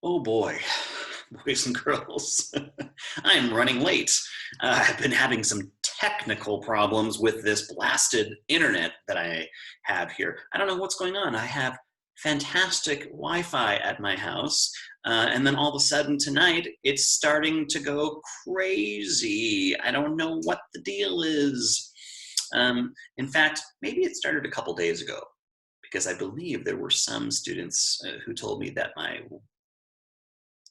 Oh boy, boys and girls, I'm running late. I've been having some technical problems with this blasted internet that I have here. I don't know what's going on. I have fantastic Wi-Fi at my house, and then all of a sudden tonight, it's starting to go crazy. I don't know what the deal is. In fact, maybe it started a couple days ago, because I believe there were some students who told me that my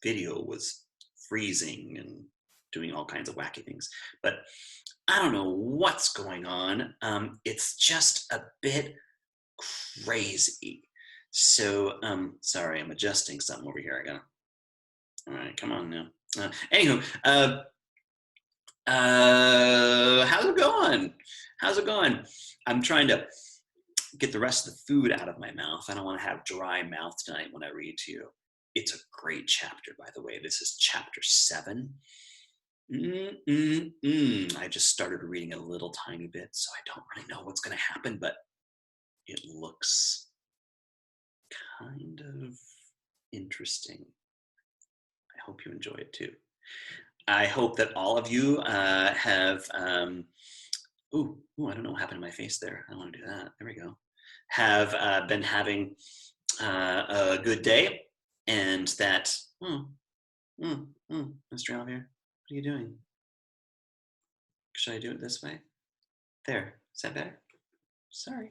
video was freezing and doing all kinds of wacky things. But I don't know what's going on. It's just a bit crazy. So, sorry, I'm adjusting something over here. All right, come on now. Anywho, how's it going? How's it going? I'm trying to get the rest of the food out of my mouth. I don't want to have dry mouth tonight when I read to you. It's a great chapter, by the way. This is chapter 7. I just started reading a little tiny bit, so I don't really know what's going to happen, but it looks kind of interesting. I hope you enjoy it too. I hope that all of you have, I don't know what happened to my face there. I don't want to do that. There we go. Have been having a good day, and that, Mr. Alvier, what are you doing? Should I do it this way? There, is that better? Sorry.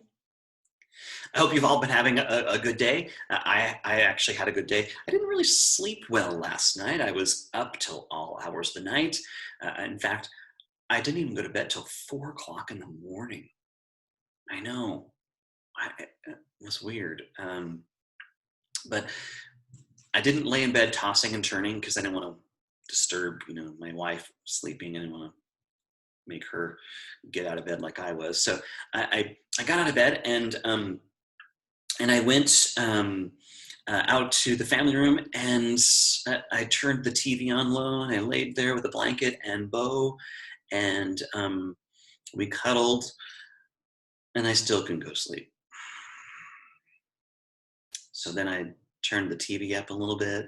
I hope you've all been having a good day. I actually had a good day. I didn't really sleep well last night. I was up till all hours of the night. In fact, I didn't even go to bed till 4 o'clock in the morning. I know, it was weird. But I didn't lay in bed tossing and turning because I didn't want to disturb, my wife sleeping. I didn't want to make her get out of bed like I was. So I got out of bed and I went out to the family room, and I turned the TV on low, and I laid there with a blanket and Bo, and we cuddled, and I still couldn't go to sleep. So then I turned the TV up a little bit,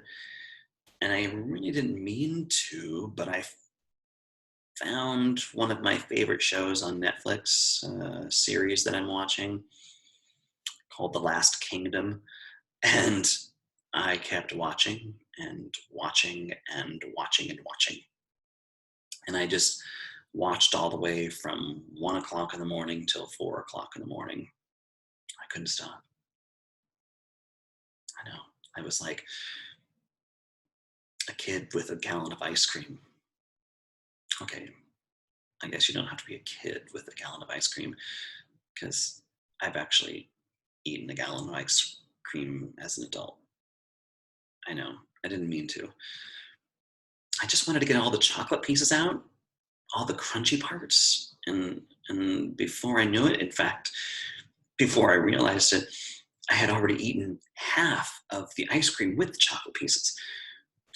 and I really didn't mean to, but I found one of my favorite shows on Netflix, series that I'm watching called The Last Kingdom. And I kept watching and watching and watching and watching. And I just watched all the way from 1 o'clock in the morning till 4 o'clock in the morning. I couldn't stop. I know. I was like a kid with a gallon of ice cream. Okay, I guess you don't have to be a kid with a gallon of ice cream, because I've actually eaten a gallon of ice cream as an adult. I know, I didn't mean to. I just wanted to get all the chocolate pieces out, all the crunchy parts. And before I knew it, in fact, before I realized it, I had already eaten half of the ice cream with the chocolate pieces.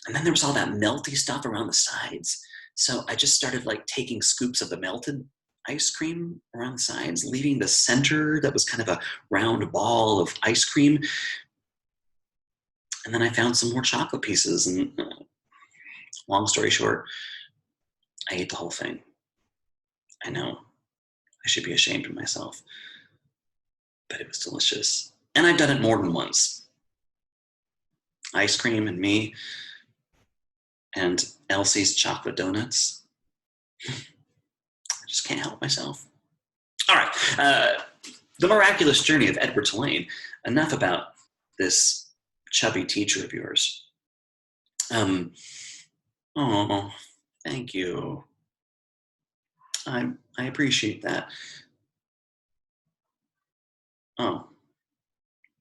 And then there was all that melty stuff around the sides. So I just started taking scoops of the melted ice cream around the sides, leaving the center that was kind of a round ball of ice cream. And then I found some more chocolate pieces, and long story short, I ate the whole thing. I know, I should be ashamed of myself, but it was delicious. And I've done it more than once. Ice cream and me and Elsie's chocolate donuts. I just can't help myself. All right, The Miraculous Journey of Edward Tulane. Enough about this chubby teacher of yours. Oh, thank you. I appreciate that. Oh,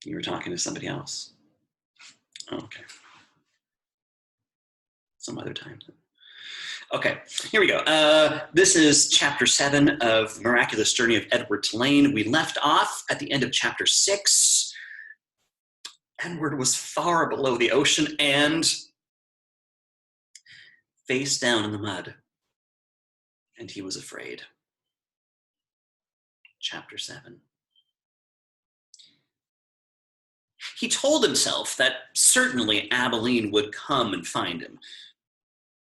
you were talking to somebody else. Oh, okay. Some other time. Okay, here we go. This is chapter 7 of Miraculous Journey of Edward Tulane. We left off at the end of chapter 6. Edward was far below the ocean and face down in the mud, and he was afraid. Chapter 7. He told himself that certainly Abilene would come and find him.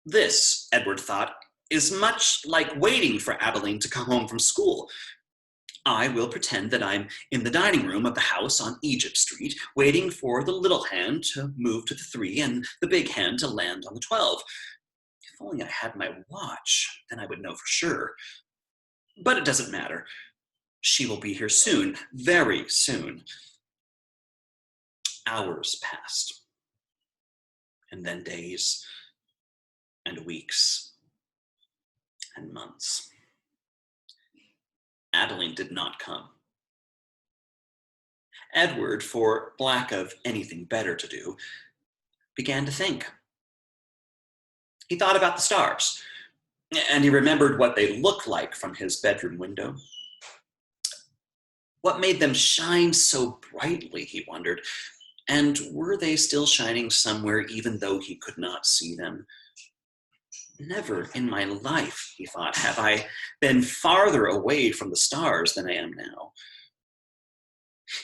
This, Edward thought, is much like waiting for Abilene to come home from school. I will pretend that I'm in the dining room of the house on Egypt Street, waiting for the little hand to move to the 3 and the big hand to land on the 12. If only I had my watch, then I would know for sure. But it doesn't matter. She will be here soon, very soon. Hours passed, and then days, and weeks, and months. Adeline did not come. Edward, for lack of anything better to do, began to think. He thought about the stars, and he remembered what they looked like from his bedroom window. What made them shine so brightly, he wondered, and were they still shining somewhere even though he could not see them? Never in my life, he thought, have I been farther away from the stars than I am now.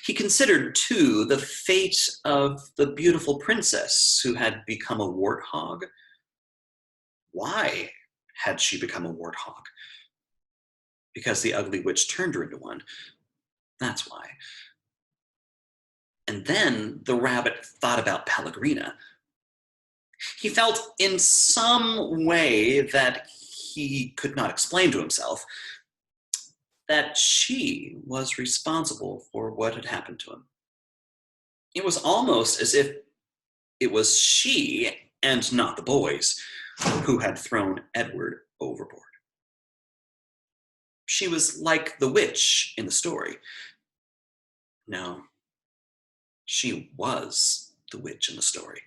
He considered, too, the fate of the beautiful princess who had become a warthog. Why had she become a warthog? Because the ugly witch turned her into one. That's why. And then the rabbit thought about Pellegrina. He felt in some way that he could not explain to himself that she was responsible for what had happened to him. It was almost as if it was she and not the boys who had thrown Edward overboard. She was like the witch in the story. No, she was the witch in the story.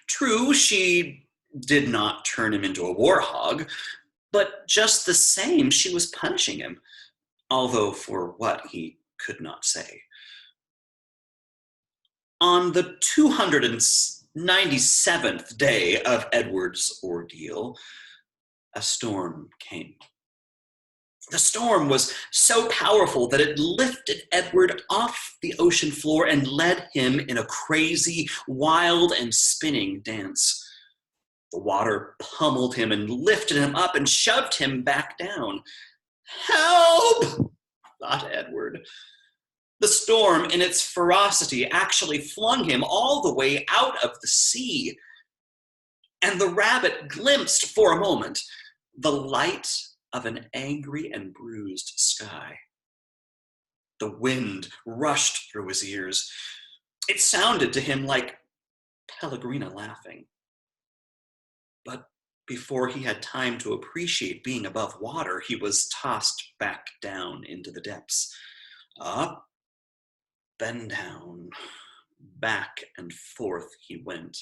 True, she did not turn him into a warthog, but just the same, she was punishing him, although for what he could not say. On the 297th day of Edward's ordeal, a storm came. The storm was so powerful that it lifted Edward off the ocean floor and led him in a crazy, wild, and spinning dance. The water pummeled him and lifted him up and shoved him back down. Help! Thought Edward. The storm, in its ferocity, actually flung him all the way out of the sea. And the rabbit glimpsed for a moment the light of an angry and bruised sky. The wind rushed through his ears. It sounded to him like Pellegrina laughing. But before he had time to appreciate being above water, he was tossed back down into the depths. Up, then down, back and forth he went,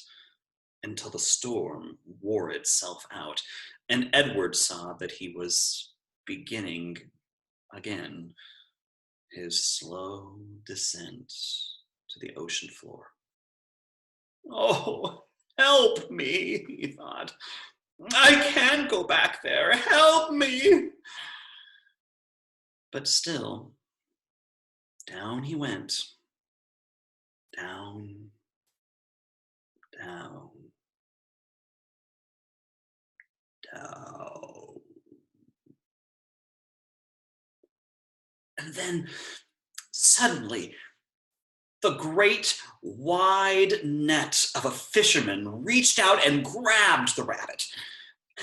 until the storm wore itself out, and Edward saw that he was beginning again his slow descent to the ocean floor. Oh, help me, he thought. I can't go back there. Help me. But still, down he went. Down, down, down. And then, suddenly, the great, wide net of a fisherman reached out and grabbed the rabbit.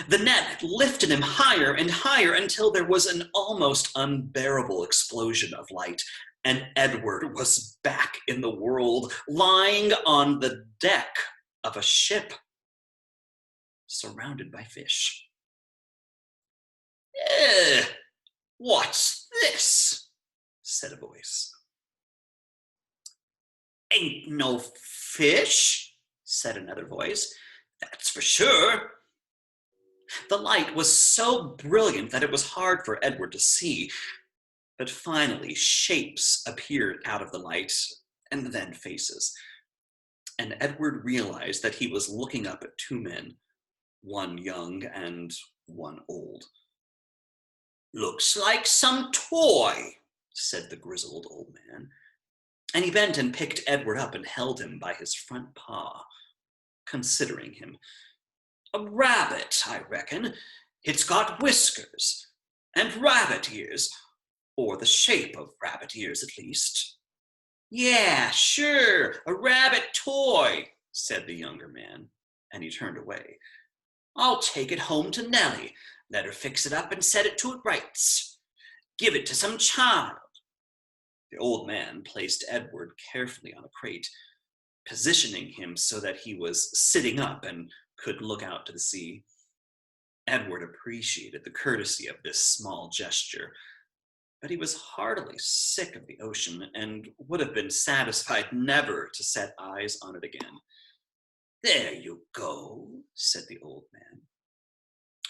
The net lifted him higher and higher until there was an almost unbearable explosion of light, and Edward was back in the world, lying on the deck of a ship, surrounded by fish. What's this? Said a voice. Ain't no fish, said another voice. That's for sure. The light was so brilliant that it was hard for Edward to see, but finally shapes appeared out of the light, and then faces. And Edward realized that he was looking up at two men, one young and one old. Looks like some toy, said the grizzled old man. and he bent and picked Edward up and held him by his front paw, considering him. A rabbit, I reckon. It's got whiskers and rabbit ears, or the shape of rabbit ears at least. Yeah, sure, a rabbit toy, said the younger man, and he turned away. I'll take it home to Nellie, let her fix it up and set it to it rights. Give it to some child. The old man placed Edward carefully on a crate, positioning him so that he was sitting up and could look out to the sea. Edward appreciated the courtesy of this small gesture, but he was heartily sick of the ocean and would have been satisfied never to set eyes on it again. There you go, said the old man.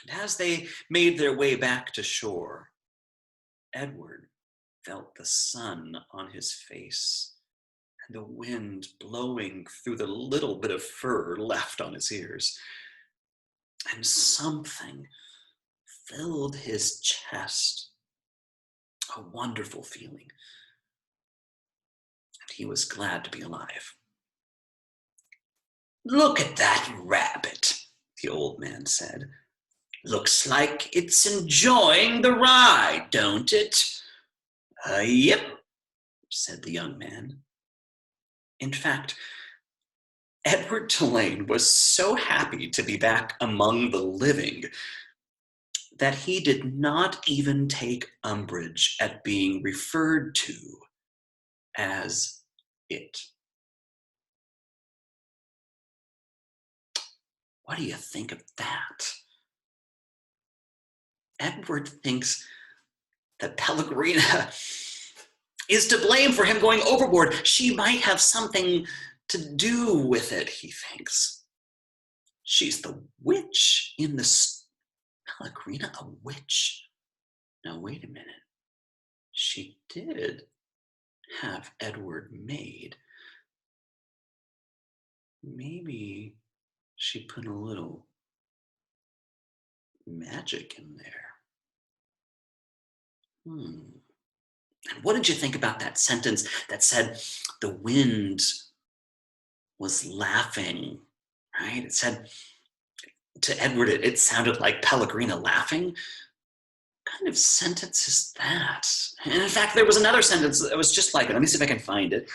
And as they made their way back to shore, Edward felt the sun on his face and the wind blowing through the little bit of fur left on his ears. And something filled his chest, a wonderful feeling. And he was glad to be alive. Look at that rabbit, the old man said. Looks like it's enjoying the ride, don't it? Yep, said the young man. In fact, Edward Tulane was so happy to be back among the living that he did not even take umbrage at being referred to as it. What do you think of that? Edward thinks that Pellegrina is to blame for him going overboard. She might have something to do with it, he thinks. She's the witch in the... Pellegrina, a witch? Now, wait a minute. She did have Edward made. Maybe she put a little magic in there. And what did you think about that sentence that said the wind was laughing, right? It said to Edward, it sounded like Pellegrina laughing. What kind of sentence is that? And in fact, there was another sentence that was just like it. Let me see if I can find it.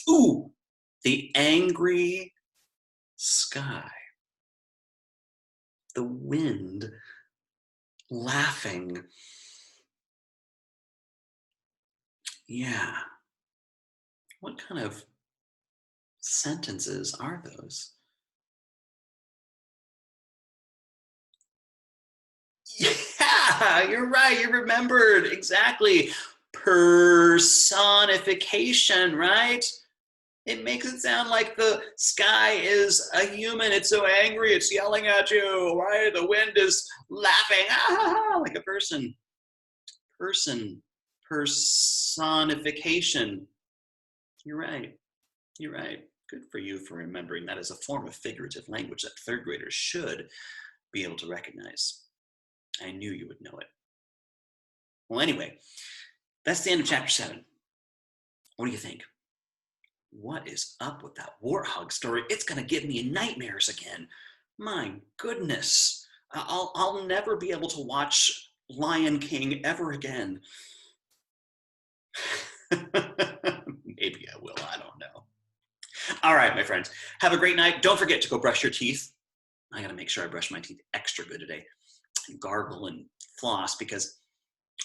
Ooh, the angry sky. The wind laughing. Yeah. What kind of sentences are those? Yeah, you're right. You remembered. Exactly. Personification, right? It makes it sound like the sky is a human. It's so angry. It's yelling at you, right? The wind is laughing, like a person. Personification. You're right. You're right. Good for you for remembering that as a form of figurative language that third graders should be able to recognize. I knew you would know it. Well, anyway, that's the end of chapter 7. What do you think? What is up with that warthog story? It's going to give me nightmares again. My goodness. I'll never be able to watch Lion King ever again. Maybe I will. I don't know. All right, my friends. Have a great night. Don't forget to go brush your teeth. I got to make sure I brush my teeth extra good today. And gargle and floss because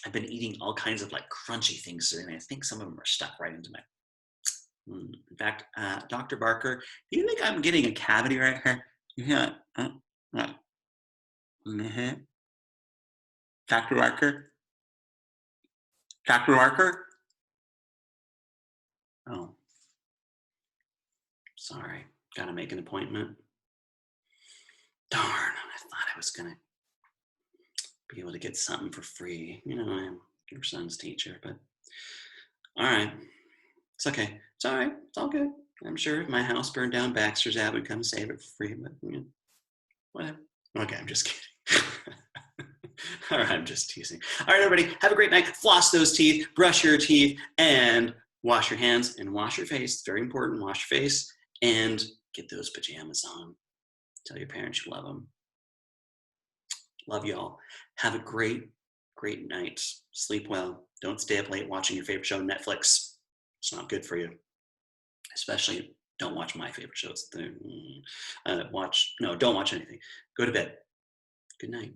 I've been eating all kinds of like crunchy things today, and I think some of them are stuck right into my... In fact, Dr. Barker, do you think I'm getting a cavity right here? Yeah. Dr. Barker? Dr. Barker? Oh. Sorry. Gotta make an appointment. Darn, I thought I was gonna be able to get something for free. You know, I'm your son's teacher, but all right. It's okay. It's all right. It's all good. I'm sure if my house burned down, Baxter's ad would come save it for free, but you know, whatever. Okay, I'm just kidding. All right, I'm just teasing. All right, everybody, have a great night. Floss those teeth, brush your teeth, and wash your hands and wash your face. It's very important. Wash your face and get those pajamas on. Tell your parents you love them. Love y'all. Have a great, great night. Sleep well. Don't stay up late watching your favorite show on Netflix. It's not good for you. Especially don't watch my favorite shows. No, don't watch anything. Go to bed. Good night.